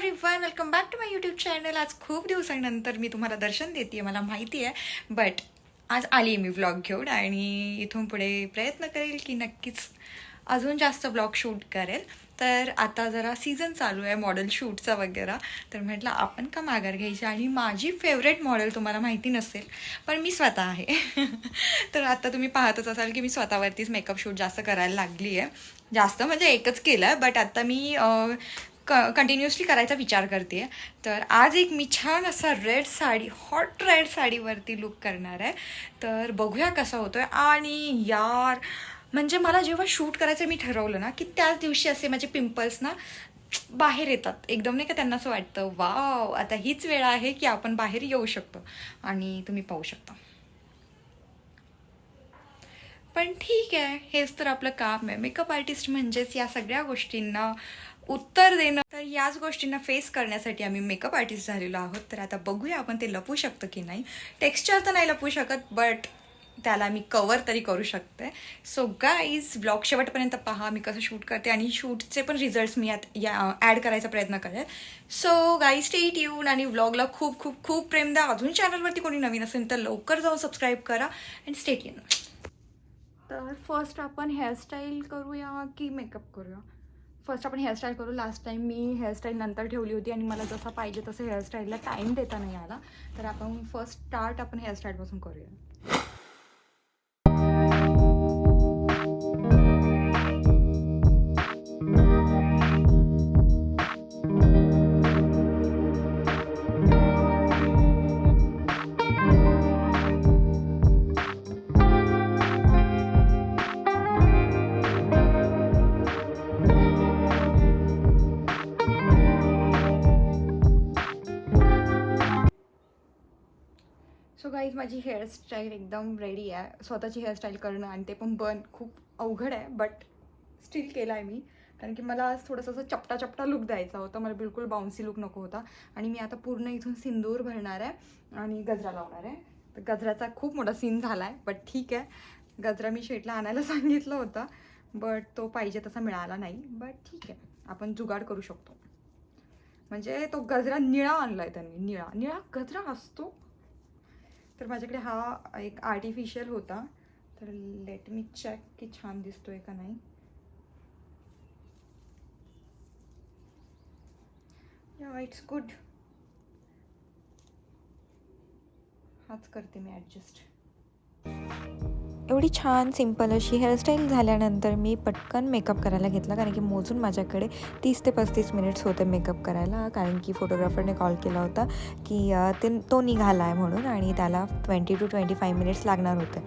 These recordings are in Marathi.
Everyone, welcome back to my YouTube channel. आज खूप दिवसांनंतर मी तुम्हाला दर्शन देते मला माहिती आहे, बट आज आली मी व्लॉग घेऊन आणि इथून पुढे प्रयत्न करेल की नक्कीच अजून जास्त व्लॉग शूट करेल. तर आता जरा सीझन चालू आहे मॉडेल शूटचा वगैरे, तर म्हटलं आपण का माघार घ्यायची. आणि माझी फेवरेट मॉडेल तुम्हाला माहिती नसेल पण मी स्वतः आहे. तर आता तुम्ही पाहतच असाल की मी स्वतःवरतीच मेकअप शूट जास्त करायला लागली आहे. जास्त म्हणजे एकच केलं आहे, बट आता मी कंटिन्युअसली करायचा विचार करते. तर आज एक मी छान असा रेड साडी, हॉट रेड साडीवरती लुक करणार आहे. तर बघूया कसा होतो आहे. आणि यार म्हणजे मला जेव्हा शूट करायचं मी ठरवलं ना की त्याच दिवशी असे माझे पिंपल्स ना बाहेर येतात एकदम, नाही का. त्यांना असं वाटतं वाव, आता हीच वेळ आहे की आपण बाहेर येऊ शकतो. आणि तुम्ही पाहू शकता. पण ठीक आहे, हेच तर आपलं काम आहे. मेकअप आर्टिस्ट म्हणजेच या सगळ्या गोष्टींना उत्तर देणं. तर याच गोष्टींना फेस करण्यासाठी आम्ही मेकअप आर्टिस्ट झालेलो आहोत. तर आता बघूया आपण ते लपवू शकतो की नाही. टेक्स्चर तर नाही लपवू शकत, बट त्याला मी कवर तरी करू शकते. सो गाईज, ब्लॉग शेवटपर्यंत पहा मी कसं शूट करते आणि शूटचे पण रिझल्ट्स मी ॲड करायचा प्रयत्न करेल. सो गाईज, स्टे ट्यून आणि व्लॉगला खूप खूप खूप प्रेम द्या. अजून चॅनलवरती कोणी नवीन असेल तर लवकर जाऊन सबस्क्राईब करा अँड स्टे ट्यून. तर फर्स्ट आपण हेअरस्टाईल करूया की मेकअप करूया. फर्स्ट आपण हेअरस्टाईल करू. लास्ट टाईम मी हेअरस्टाईल नंतर ठेवली होती आणि मला जसा पाहिजे तसं हेअरस्टाईलला टाईम देता नाही आला. तर आपण फर्स्ट स्टार्ट आपण हेअरस्टाईलपासून करूया. सो गाईज, माझी हेअरस्टाईल एकदम रेडी आहे. स्वतःची हेअरस्टाईल करणं आणि ते पण बन खूप अवघड आहे, बट स्टील केलं आहे मी. कारण की मला आज थोडंसं असं चपटा चपटा लुक द्यायचा होता. मला बिलकुल बाउन्सी लुक नको होता. आणि मी आता पूर्ण इथून सिंदूर भरणार आहे आणि गजरा लावणार आहे. तर गजऱ्याचा खूप मोठा सीन झाला आहे, बट ठीक आहे. गजरा मी शेटला आणायला सांगितलं होतं, बट तो पाहिजे तसा मिळाला नाही. बट ठीक आहे, आपण जुगाड करू शकतो. म्हणजे तो गजरा निळा आणला आहे त्यांनी. निळा निळा गजरा असतो. तर माझ्याकडे हा एक आर्टिफिशियल होता. तर लेट मी चेक की छान दिसतोय का नाही. या, इट्स गुड. हाच करते मी ॲडजस्ट. एवढी छान सिंपल अशी हेअरस्टाईल झाल्यानंतर मी पटकन मेकअप करायला घेतला. कारण की मोजून माझ्याकडे 30 ते 35 मिनिट्स होते मेकअप करायला. कारण की फोटोग्राफरने कॉल केला होता की तो निघाला आहे म्हणून आणि त्याला 20 to 25 मिनिट्स लागणार होते.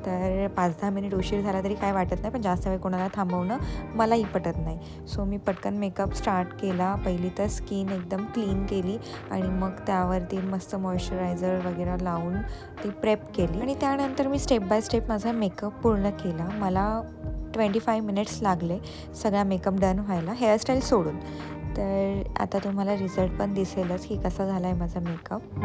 तर 5-10 मिनिट उशीर झाला तरी काय वाटत नाही, पण जास्त वेळ कोणाला थांबवणं मलाही पटत नाही. सो मी पटकन मेकअप स्टार्ट केला. पहिली तर स्किन एकदम क्लीन केली आणि मग त्यावरती मस्त मॉइश्चरायझर वगैरे लावून ती प्रेप केली. आणि त्यानंतर मी स्टेप बाय स्टेप माझा मेकअप पूर्ण केला. मला 25 मिनिट्स लागले सगळा मेकअप डन व्हायला, हेअरस्टाईल सोडून. तर आता तुम्हाला रिझल्ट पण दिसेलच की कसा झाला आहे माझा मेकअप.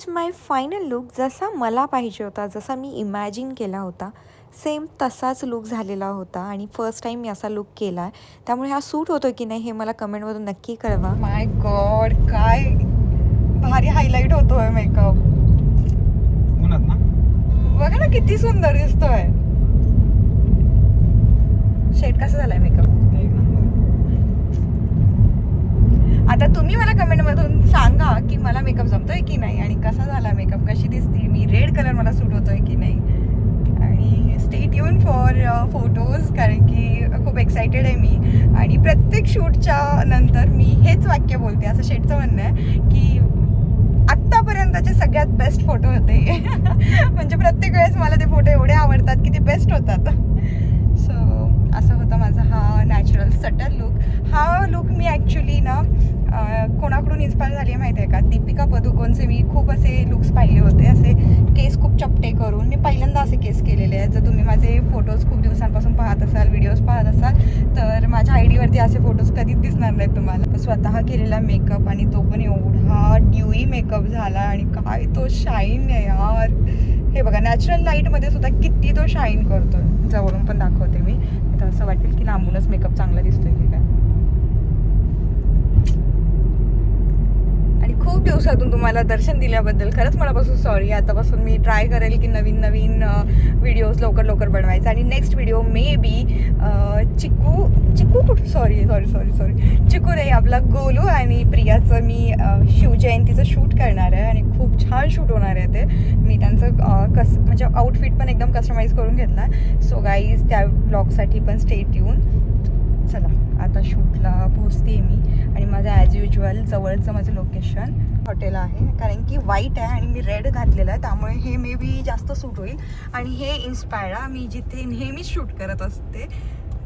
माय फायनल लुक जसा मला पाहिजे होता, जसा मी इमॅजिन केला होता, सेम तसाच लुक झालेला होता. आणि फर्स्ट टाईम मी असा लुक केला आहे. त्यामुळे हा सूट होतो की नाही हे मला कमेंटमधून नक्की कळवा. माय गॉड, काय भारी हायलाईट होतोय मेकअप. बघा ना किती सुंदर दिसतोय. शेड कसा झालाय मेकअप. आता तुम्ही मला कमेंटमधून सांगा की मला मेकअप जमतोय की नाही आणि फोटोज, कारण की खूप एक्सायटेड आहे मी. आणि प्रत्येक शूटच्या नंतर मी हेच वाक्य बोलते, असं शेटचं म्हणणं आहे की आत्तापर्यंतचे सगळ्यात बेस्ट फोटो होते. म्हणजे प्रत्येक वेळेस मला ते फोटो एवढे आवडतात की ते बेस्ट होतात. सो असं होता माझा हा नॅचरल सटल लुक. हा लुक मी ॲक्च्युली ना कोणाकडून इन्स्पायर झाली आहे माहिती आहे का? दीपिका पदुकोणचे मी खूप असे लुक्स पाहिले होते, असे केस खूप चपटे करून. मी पहिल्यांदा असे केस केलेले आहेत. जर तुम्ही माझे फोटोज खूप दिवसांपासून पाहत असाल, व्हिडिओज पाहत असाल, तर माझ्या आय डीवरती असे फोटोज कधीच दिसणार नाहीत तुम्हाला. स्वतः केलेला मेकअप, आणि तो पण एवढा ड्यूई मेकअप झाला, आणि काय तो शाईन आहे यार. हे बघा, नॅचरल लाईटमध्ये सुद्धा किती तो शाईन करतो. जवळून पण दाखवते मी, तर असं वाटेल की लांबूनच मेकअप चांगला दिसतोय की काय. आणि खूप दिवसातून तुम्हाला दर्शन दिल्याबद्दल खरंच मनापासून सॉरी. आतापासून मी ट्राय करेल की नवीन नवीन व्हिडिओज लवकर लवकर बनवायचा. आणि नेक्स्ट व्हिडिओ मे बी चिकू रे आपला गोलू आणि प्रियाचं मी शिवजयंतीचं शूट करणार आहे, आणि खूप छान शूट होणार आहे ते. मी त्यांचं म्हणजे आउटफिट पण एकदम कस्टमाइज करून घेतला. सो गाईज, त्या ब्लॉगसाठी पण स्टे ट्यून. चला आता शूटला पोहोचते मी, आणि माझं ॲज युजल जवळचं माझं लोकेशन हॉटेल आहे, कारण की व्हाईट आहे आणि मी रेड घातलेलं आहे, त्यामुळे हे मे बी जास्त सूट होईल. आणि हे इन्स्पायरा मी जिथे नेहमीच शूट करत असते.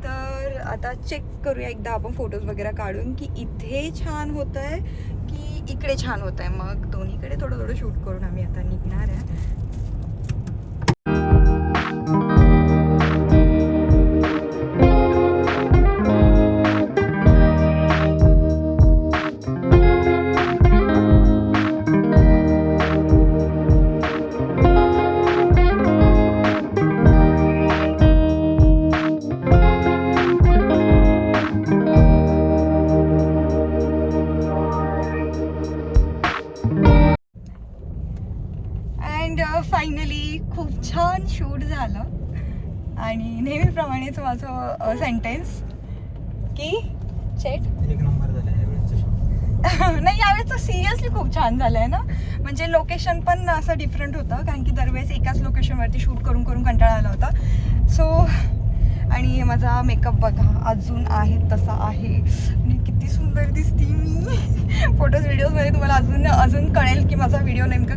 तर आता चेक करूया एकदा आपण फोटोज वगैरे काढून की इथे छान होत आहे की इकडे छान होत आहे. मग दोन्हीकडे थोडं थोडं शूट करून आम्ही आता निघणार आहे. फायनली खूप छान शूट झालं. आणि नेहमीप्रमाणेच माझं सेंटेन्स की शेट एक नंबर झाला यावेळेचं शूट. नाही, यावेळेचं सिरियसली खूप छान झालं आहे ना. म्हणजे लोकेशन पण असं डिफरंट होतं, कारण की दरवेळेस एकाच लोकेशनवरती शूट करून करून कंटाळा आला होता. सो आणि माझा मेकअप बघा अजून आहे तसा आहे, आणि किती सुंदर दिसते मी. फोटोज व्हिडिओजमध्ये तुम्हाला अजून कळेल की माझा व्हिडिओ नेमका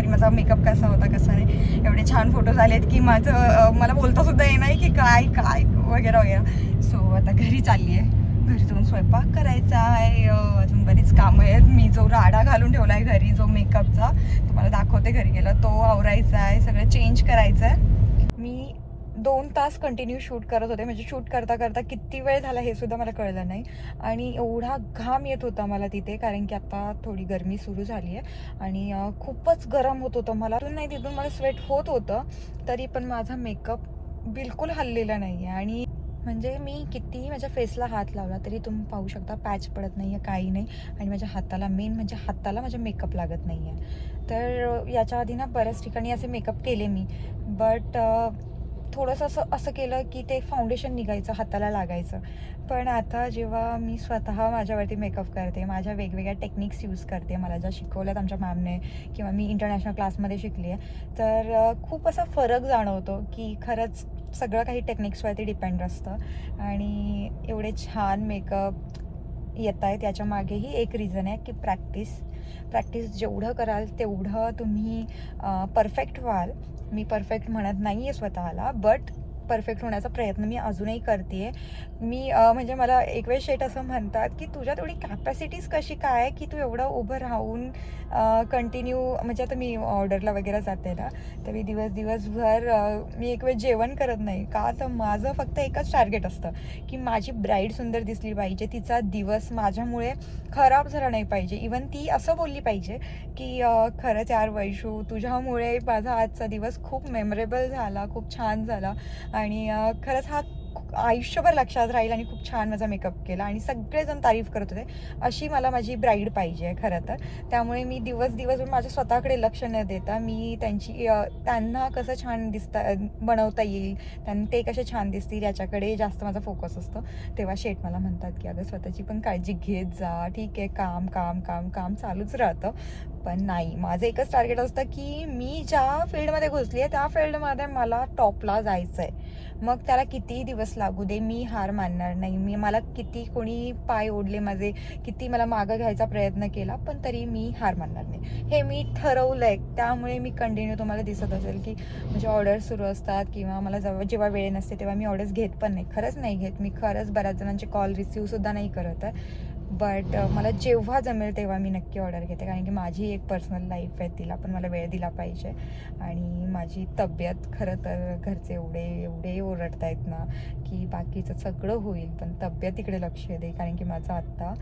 माझा मेकअप कसा होता कसा नाही. एवढे छान फोटोज आलेत की मला बोलता सुद्धा येणार की काय काय वगैरे वगैरे. सो आता घरी चालली आहे. घरी जाऊन स्वयंपाक करायचा आहे, अजून बरीच कामं आहेत. मी जो राडा घालून ठेवला आहे घरी, जो मेकअपचा तुम्हाला दाखवते घरी गेलं, तो आवरायचा आहे, सगळं चेंज करायचं आहे. मी 2 तास कंटिन्यू शूट करत होते, म्हणजे शूट करता करता किती वेळ झाला हे सुद्धा मला कळलं नाही. आणि एवढा घाम येत होता मला तिथे, कारण की आता थोडी गरमी सुरू झाली आहे आणि खूपच गरम होत होतं मला. नाही, तिथून मला स्वेट होत होतं, तरी पण माझा मेकअप बिलकुल हललेला नाही आहे. आणि म्हणजे मी किती माझ्या फेसला हात लावला तरी तुम्ही पाहू शकता पॅच पडत नाही आहे, काही नाही. आणि माझ्या हाताला म्हणजे हाताला माझ्या मेकअप लागत नाही आहे. तर याच्या आधी ना बऱ्याच ठिकाणी असे मेकअप केले मी, बट थोडंसं असं केलं की ते फाउंडेशन निघायचं, हाताला लागायचं. पण आता जेव्हा मी स्वतः माझ्यावरती मेकअप करते, माझ्या वेगवेगळ्या टेक्निक्स यूज करते, मला ज्या शिकवल्यात आमच्या मॅमने किंवा मी इंटरनॅशनल क्लासमध्ये शिकली आहे, तर खूप असा फरक जाणवतो की खरंच सगळं काही टेक्निक्सवरती डिपेंड असतं. आणि एवढे छान मेकअप येत आहेत याच्या मागेही एक रिझन आहे की प्रॅक्टिस जेवढं कराल तेवढं तुम्ही परफेक्ट व्हाल. मी परफेक्ट म्हणत नाही आहे स्वतःला, बट परफेक्ट होण्याचा प्रयत्न मी अजूनही करते आहे. मी म्हणजे मला एक वेळ शेट असं म्हणतात की तुझ्यात एवढी कॅपॅसिटीज कशी काय की तू एवढं उभं राहून कंटिन्यू, म्हणजे आता मी ऑर्डरला वगैरे जाते ना, तर मी दिवसभर मी एक वेळ जेवण करत नाही का, तर माझं फक्त एकच टार्गेट असतं की माझी ब्राईड सुंदर दिसली पाहिजे, तिचा दिवस माझ्यामुळे खराब झाला नाही पाहिजे. इवन ती असं बोलली पाहिजे की खरंच यार वैशू, तुझ्यामुळे माझा आजचा दिवस खूप मेमरेबल झाला, खूप छान झाला, आणि खरंच हा आयुष्यभर लक्षात राहील, आणि खूप छान माझा मेकअप केला आणि सगळेजण तारीफ करत होते. अशी मला माझी ब्राईड पाहिजे खरं तर. त्यामुळे मी दिवस माझ्या स्वतःकडे लक्ष न देता मी त्यांना कसं छान बनवता येईल, ते कसे छान दिसतील याच्याकडे जास्त माझा फोकस असतो. तेव्हा शेट मला म्हणतात की अगं स्वतःची पण काळजी घेत जा. ठीक आहे, काम काम काम काम चालूच राहतं, पण नाही, माझं एकच टार्गेट असतं की मी ज्या फील्डमध्ये घुसली आहे त्या फील्डमध्ये मला टॉपला जायचं आहे. मग त्याला कितीही दिवस लागू दे, मी हार मानणार नाही. मला किती कोणी पाय ओढले माझे, किती मला मागं घ्यायचा प्रयत्न केला, पण तरी मी हार मानणार नाही. हे मी ठरवलं आहे. त्यामुळे मी कंटिन्यू, तुम्हाला दिसत असेल की म्हणजे ऑर्डर्स सुरू असतात किंवा मला जेव्हा वेळ नसते तेव्हा मी ऑर्डर्स घेत पण नाही. खरंच नाही घेत मी. खरंच बऱ्याच जणांचे कॉल रिसीवसुद्धा नाही करत आहे. बट मला जेव्हा जमेल तेव्हा मी नक्की ऑर्डर घेते, कारण की माझी एक पर्सनल लाईफ आहे, तिला पण मला वेळ दिला पाहिजे. आणि माझी तब्येत, खरं तर घरचे एवढे ओरडत आहेत ना की बाकीचं सगळं होईल पण तब्येत इकडे लक्ष दे, कारण की माझं आत्ता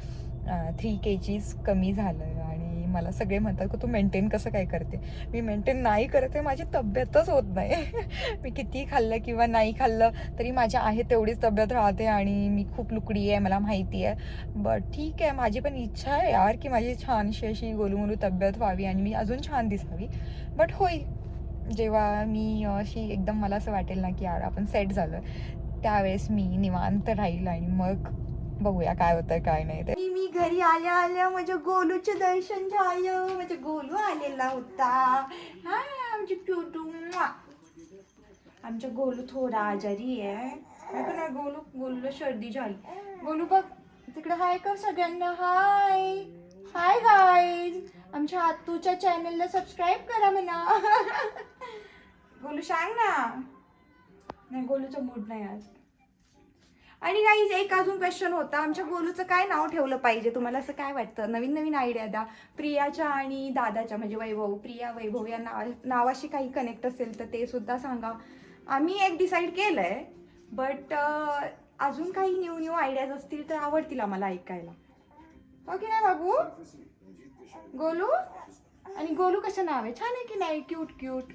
3 kgs कमी झालं आहे. आणि मला सगळे म्हणतात की तू मेंटेन कसं काय करते. मी मेंटेन नाही करते, माझी तब्येतच होत नाही. मी कितीही खाल्लं किंवा नाही खाल्लं तरी माझ्या आहे तेवढीच तब्येत राहते. आणि मी खूप लुकडी आहे, मला माहिती आहे. बट ठीक आहे, माझी पण इच्छा आहे यार की माझी छानशी अशी गोलूमोलू तब्येत व्हावी आणि मी अजून छान दिसावी. बट होईल जेव्हा मी अशी एकदम, मला असं वाटेल ना की यार आपण सेट झालं, त्यावेळेस मी निवांत राहील आणि मग बघूया काय होतं काय नाही. ते मी घरी आल्या माझ्या गोलूचे दर्शन झालं. माझा गोलू आलेला होता. हा आमची क्यूटू. आमचा गोलू थोडा आजारी आहे ना. गोलूला सर्दी झाली. गोलू बघ तिकडे हाय कर सगळ्यांना. हाय हाय गाईज, आमच्या आत्तूच्या चॅनलला सबस्क्राईब करा म्हणा. गोलू सांग ना. नाही, गोलूचा मूड नाही आज. आणि गाईज एक अजून क्वेश्चन होता, आमच्या गोलूचं काय नाव ठेवलं पाहिजे, तुम्हाला असं काय वाटतं? नवीन आयडिया द्या. प्रियाच्या आणि दादाच्या, म्हणजे वैभव, प्रिया वैभव या नावाशी काही कनेक्ट असेल तर ते सुद्धा सांगा. आम्ही एक डिसाईड केलं आहे, बट अजून काही न्यू आयडियाज असतील तर आवडतील आम्हाला ऐकायला. हो की नाही बाबू? गोलू? आणि गोलू कसं नाव आहे? छान आहे की नाही? क्यूट.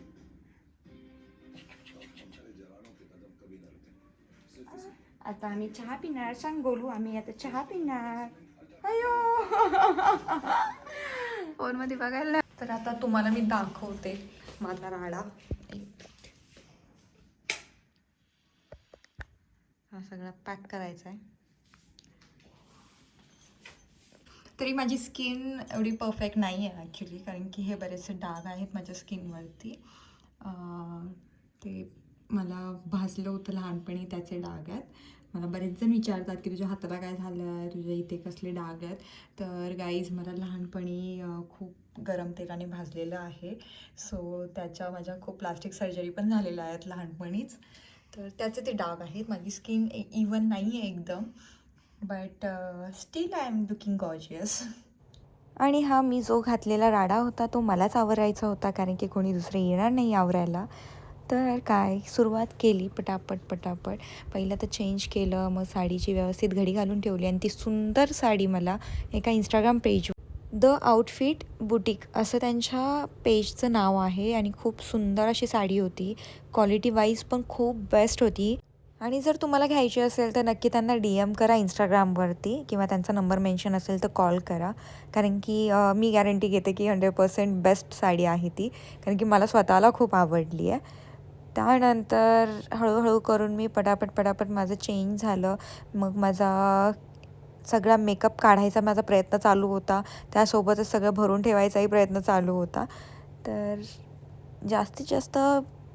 आता आम्ही चहा पिणार. सांग गोलू, आम्ही आता चहा पिणार. अयो फोनमध्ये बघायला. तर आता तुम्हाला मी दाखवते माझा राडा. हा सगळा पॅक करायचा आहे. तरी माझी स्किन एवढी परफेक्ट नाही आहे ॲक्च्युली, कारण की हे बरेचसे डाग आहेत माझ्या स्किनवरती. ते मला भाजलं होतं लहानपणी, त्याचे डाग आहेत. मला बरेच जण विचारतात की तुझ्या हाताला काय झालं आहे, तुझ्या इथे कसले डाग आहेत. तर गाईज, मला लहानपणी खूप गरम तेलाने भाजलेलं आहे. सो त्याच्या माझ्या खूप प्लास्टिक सर्जरी पण झालेल्या आहेत लहानपणीच. तर त्याचे ते डाग आहेत. माझी स्किन इवन नाही आहे एकदम, but still I am looking gorgeous. आणि हा मी जो घातलेला राडा होता तो मलाच आवरायचा होता, कारण की कोणी दुसरे येणार नाही आवरायला. तर काय, सुरुवात केली पटापट. पहिलं तर चेंज केलं, मग साडीची व्यवस्थित घडी घालून ठेवली. आणि ती सुंदर साडी मला एका Instagram page, the outfit boutique असं त्यांच्या पेजचं नाव आहे. आणि खूप सुंदर अशी साडी होती, क्वालिटी वाईज पण खूप बेस्ट होती. आणि जर तुम्हाला घ्यायची असेल तर नक्की त्यांना DM करा इंस्टाग्रामवरती, किंवा त्यांचा नंबर मेन्शन असेल तर कॉल करा. कारण की मी गॅरंटी घेते की 100% बेस्ट साडी आहे ती, कारण की मला स्वतःला खूप आवडली आहे. त्यानंतर हळूहळू करून मी पटापट माझं चेंज झालं. मग माझा सगळा मेकअप काढायचा माझा प्रयत्न चालू होता, त्यासोबतच सगळं भरून ठेवायचाही प्रयत्न चालू होता. तर जास्तीत जास्त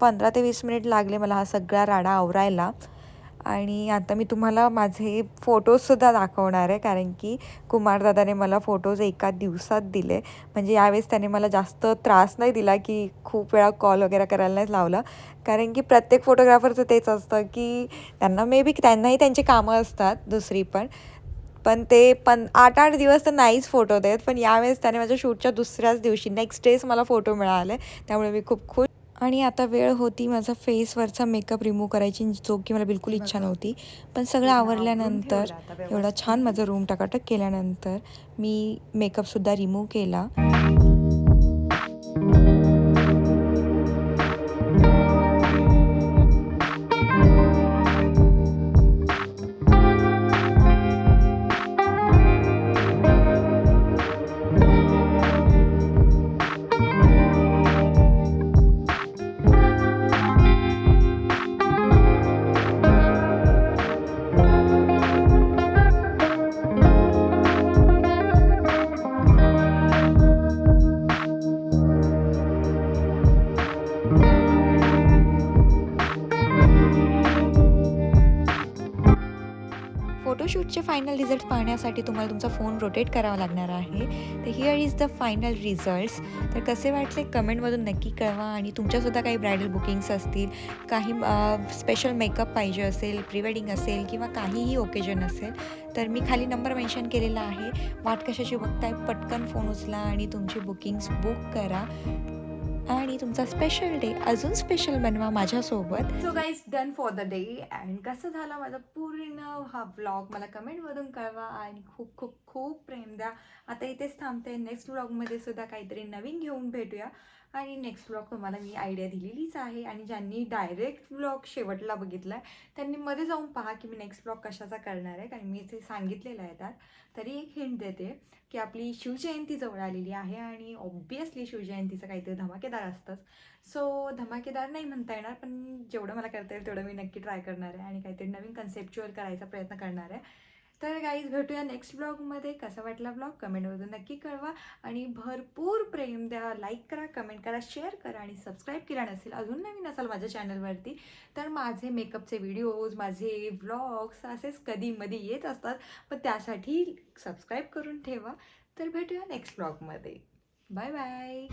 15 ते 20 मिनिट लागले मला हा सगळा राडा आवरायला. आणि आता मी तुम्हाला माझे फोटोजसुद्धा दाखवणार आहे, कारण की कुमारदादाने मला फोटोज एका दिवसात दिले. म्हणजे यावेळेस त्याने मला जास्त त्रास नाही दिला की खूप वेळा कॉल वगैरे करायला नाही लावला, कारण की प्रत्येक फोटोग्राफरचं तेच असतं की त्यांना त्यांनाही त्यांची कामं असतात दुसरी पण ते 8-8 दिवस तर नाहीच फोटो देत. पण यावेळेस त्याने माझ्या शूटच्या दुसऱ्याच दिवशी, नेक्स्ट डेच मला फोटो मिळाले, त्यामुळे मी खूप खुश. आणि आता वेळ होती माझा फेसवरचा मेकअप रिमूव्ह करायची, जो की मला बिलकुल इच्छा नव्हती. पण सगळं आवरल्यानंतर, एवढा छान माझं रूम टकाटक केल्यानंतर मी मेकअपसुद्धा रिमूव्ह केला. ह्याचे फायनल रिझल्ट पाहण्यासाठी तुम्हाला तुमचा फोन रोटेट करावा लागणार आहे. तर here is the final results. तर कसे वाटले कमेंटमधून नक्की कळवा. आणि तुमच्यासुद्धा काही ब्रायडल बुकिंग्स असतील, काही स्पेशल मेकअप पाहिजे असेल, प्री वेडिंग असेल किंवा काहीही ओकेजन असेल, तर मी खाली नंबर मेन्शन केलेला आहे. वाट कशाची बघताय, पटकन फोन उचला आणि तुमची बुकिंग्स बुक करा आणि तुमचा स्पेशल डे अजून स्पेशल बनवा माझ्यासोबत. So guys, done for the day. And कसं झाला माझा पूर्ण हा व्लॉग मला कमेंटमधून कळवा आणि खूप खूप खूप प्रेम द्या. आता इथेच थांबते. नेक्स्ट व्लॉगमध्ये सुद्धा काहीतरी नवीन घेऊन भेटूया. आणि नेक्स्ट व्लॉग तुम्हाला मी आयडिया दिलेलीच आहे. आणि ज्यांनी डायरेक्ट व्लॉग शेवटला बघितला आहे त्यांनी मध्ये जाऊन पहा की मी नेक्स्ट व्लॉग कशाचा करणार आहे, कारण मी ते सांगितलेलं आहे त्यात. तरी एक हिंट देते की आपली शिवजयंती जवळ आलेली आहे आणि ऑब्वियसली शिवजयंतीचं काहीतरी धमाकेदार असतंच. सो धमाकेदार नाही म्हणता येणार, पण जेवढं मला करता येईल तेवढं मी नक्की ट्राय करणार आहे आणि काहीतरी नवीन कन्सेप्च्युअल करायचा प्रयत्न करणार आहे. तर गाईज, भेटूया नेक्स्ट ब्लॉगमध्ये. कसा वाटला ब्लॉग कमेंटमधून नक्की कळवा आणि भरपूर प्रेम द्या. लाईक करा, कमेंट करा, शेअर करा आणि सबस्क्राईब केला नसेल, अजून नवीन असाल माझ्या चॅनलवरती, तर माझे मेकअपचे व्हिडिओज, माझे व्लॉग्स असेच कधीमधी येत असतात. पण त्यासाठी सबस्क्राईब करून ठेवा. तर भेटूया नेक्स्ट ब्लॉगमध्ये. Bye bye.